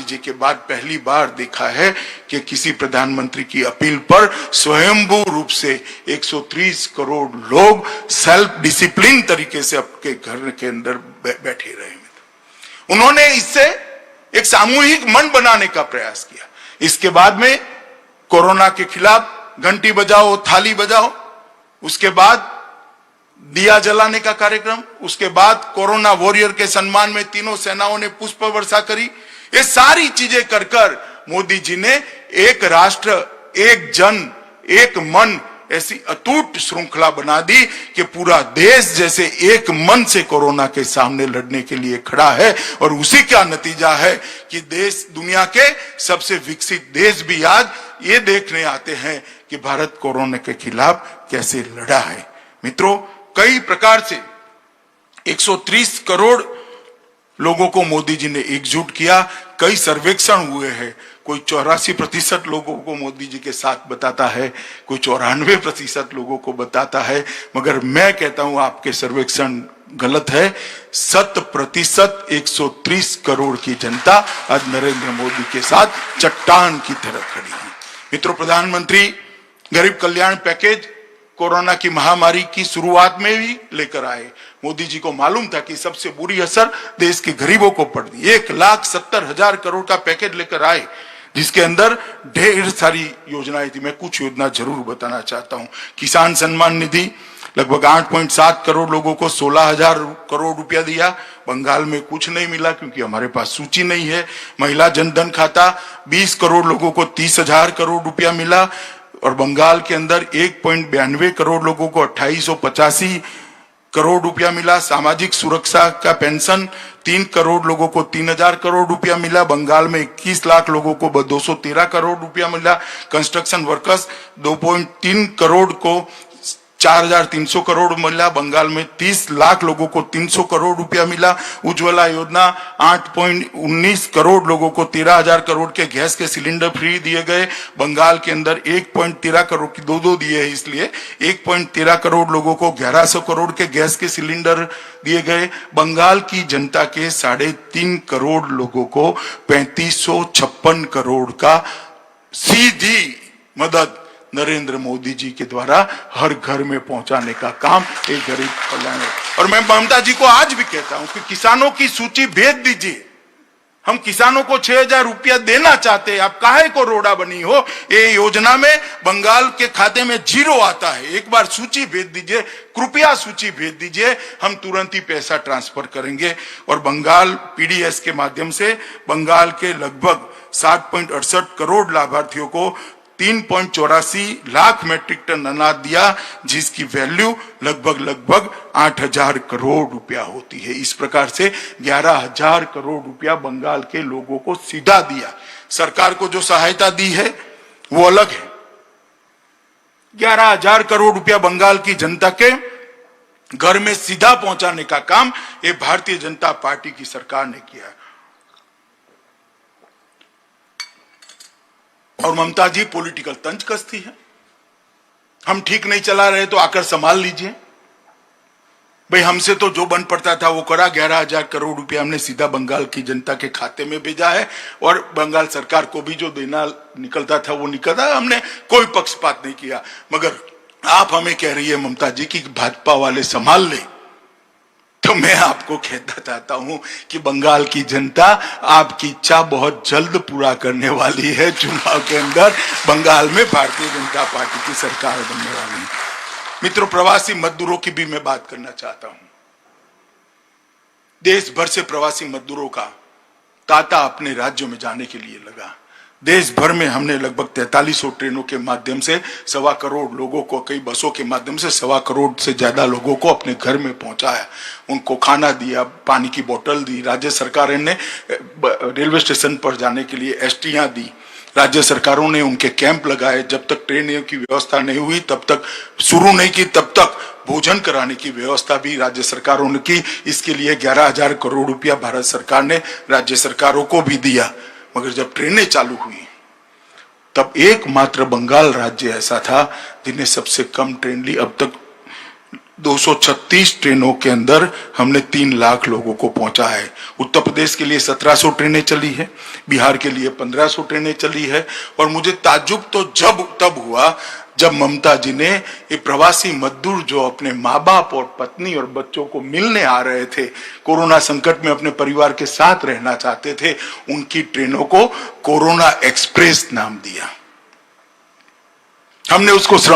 लीजिए के बाद पहली बार देखा है कि किसी प्रधानमंत्री की अपील पर स्वयंभू रूप से 130 करोड़ लोग सेल्फ डिसिप्लिन तरीके से अपने घर के अंदर बैठे रहे। उन्होंने इससे एक सामूहिक मन बनाने का प्रयास किया। इसके बाद में कोरोना के खिलाफ घंटी बजाओ, थाली बजाओ, उसके बाद दिया जलाने का कार्यक्रम, उसके बाद कोरोना वॉरियर के सम्मान में तीनों सेनाओं ने पुष्प वर्षा करी। ये सारी चीजें कर कर मोदी जी ने एक राष्ट्र, एक जन, एक मन ऐसी अटूट श्रृंखला बना दी कि पूरा देश जैसे एक मन से कोरोना के सामने लड़ने के लिए खड़ा है। और उसी का नतीजा है कि देश, दुनिया के सबसे विकसित देश भी आज ये देखने आते हैं कि भारत कोरोना के खिलाफ कैसे लड़ा है। मित्रों, कई प्रकार से 130 करोड़ लोगों को मोदी जी ने एकजुट किया। कई सर्वेक्षण हुए हैं, कोई 84% लोगों को मोदी जी के साथ बताता है, कोई 94% लोगों को बताता है, मगर मैं कहता हूं आपके सर्वेक्षण गलत है। 100% 130 करोड़ की जनता आज नरेंद्र मोदी के साथ चट्टान की तरह खड़ी है। मित्रों, प्रधानमंत्री गरीब कल्याण पैकेज कोरोना की महामारी की शुरुआत में भी लेकर आए। मोदी जी को मालूम था कि सबसे बुरी असर देश के गरीबों को पड़ती। 1,70,000 करोड़ का पैकेज लेकर आए, जिसके अंदर ढेर सारी योजनाएं थी। मैं कुछ योजना जरूर बताना चाहता हूं। किसान सम्मान निधि लगभग 8.7 करोड़ लोगों को 16,000 करोड़ रुपया दिया। बंगाल में कुछ नहीं मिला क्योंकि हमारे पास सूची नहीं है। महिला जनधन खाता 20 करोड़ लोगों को 30,000 करोड़ रुपया मिला। और बंगाल के अंदर 1.92 करोड़ लोगों को 2885 करोड़ रुपया मिला। सामाजिक सुरक्षा का पेंशन 3 करोड़ लोगों को 3,000 करोड़ रुपया मिला। बंगाल में 21 लाख लोगों को 213 करोड़ रुपया मिला। कंस्ट्रक्शन वर्कर्स 2.3 करोड़ को 4,300 करोड़ मिला। बंगाल में 30 लाख लोगों को 300 करोड़ रुपया मिला। उज्ज्वला योजना 8.19 करोड़ लोगों को 13,000 करोड़ के गैस के सिलेंडर फ्री दिए गए। बंगाल के अंदर 1.13 करोड़ की दो दिए हैं, इसलिए 1.13 करोड़ लोगों को 1100 करोड़ के गैस के सिलेंडर दिए गए। बंगाल की जनता के 3.5 करोड़ लोगों को 3556 करोड़ का सीधी मदद नरेंद्र मोदी जी के द्वारा हर घर में पहुंचाने का काम एक गरीब कल्याण है। और मैं ममता जी को आज भी कहता हूं कि किसानों की सूची भेज दीजिए। हम किसानों को 6,000 रुपया देना चाहते हैं, आप काहे को रोड़ा बनी हो। ये योजना में बंगाल के खाते में 0 आता है। एक बार सूची भेज दीजिए, कृपया सूची भेज दीजिए, हम तुरंत ही पैसा ट्रांसफर करेंगे। और बंगाल पीडीएस के माध्यम से बंगाल के लगभग 60.68 करोड़ लाभार्थियों को 3.84 लाख मैट्रिक टन अनाज दिया, जिसकी वैल्यू लगभग 8,000 करोड़ रुपया होती है। इस प्रकार से 11,000 करोड़ रुपया बंगाल के लोगों को सीधा दिया। सरकार को जो सहायता दी है वो अलग है। 11,000 करोड़ रुपया बंगाल की जनता के घर में सीधा पहुंचाने का काम ये भारतीय जनता पार्टी की सरकार ने किया। और ममता जी पॉलिटिकल तंज कसती है। हम ठीक नहीं चला रहे तो आकर संभाल लीजिए। भाई, हमसे तो जो बन पड़ता था वो करा। 11,000 करोड़ रुपया हमने सीधा बंगाल की जनता के खाते में भेजा है। और बंगाल सरकार को भी जो देना निकलता था वो निकलता। हमने कोई पक्षपात नहीं किया। मगर आप हमें कह रही है ममता जी कि भाजपा वाले संभाल ले, तो मैं आपको कहना चाहता हूं कि बंगाल की जनता आपकी इच्छा बहुत जल्द पूरा करने वाली है। चुनाव के अंदर बंगाल में भारतीय जनता पार्टी की सरकार बनने वाली है। मित्रों, प्रवासी मजदूरों की भी मैं बात करना चाहता हूं। देश भर से प्रवासी मजदूरों का तांता अपने राज्यों में जाने के लिए लगा। देश भर में हमने लगभग 4300 ट्रेनों के माध्यम से 1.25 करोड़ लोगों को, कई बसों के माध्यम से 1.25 करोड़ से ज्यादा लोगों को अपने घर में पहुंचाया। उनको खाना दिया, पानी की बोतल दी। राज्य सरकार ने रेलवे स्टेशन पर जाने के लिए एसटियां दी। राज्य सरकारों ने उनके कैंप लगाए। जब तक ट्रेनों की व्यवस्था नहीं हुई, तब तक शुरू नहीं की, तब तक भोजन कराने की व्यवस्था भी राज्य सरकारों ने की। इसके लिए 11,000 करोड़ रुपया भारत सरकार ने राज्य सरकारों को भी दिया। मगर जब ट्रेनें चालू हुई तब एकमात्र बंगाल राज्य ऐसा था जिन्हें सबसे कम ट्रेन ली। अब तक 236 ट्रेनों के अंदर हमने 3 लाख लोगों को पहुंचा है। उत्तर प्रदेश के लिए 1700 ट्रेनें चली है, बिहार के लिए 1500 ट्रेनें चली है। और मुझे ताज्जुब तो तब हुआ जब ममता जी ने ये प्रवासी मजदूर जो अपने माँ बाप और पत्नी और बच्चों को मिलने आ रहे थे, कोरोना संकट में अपने परिवार के साथ रहना चाहते थे, उनकी ट्रेनों को कोरोना एक्सप्रेस नाम दिया। हमने उसको श्रम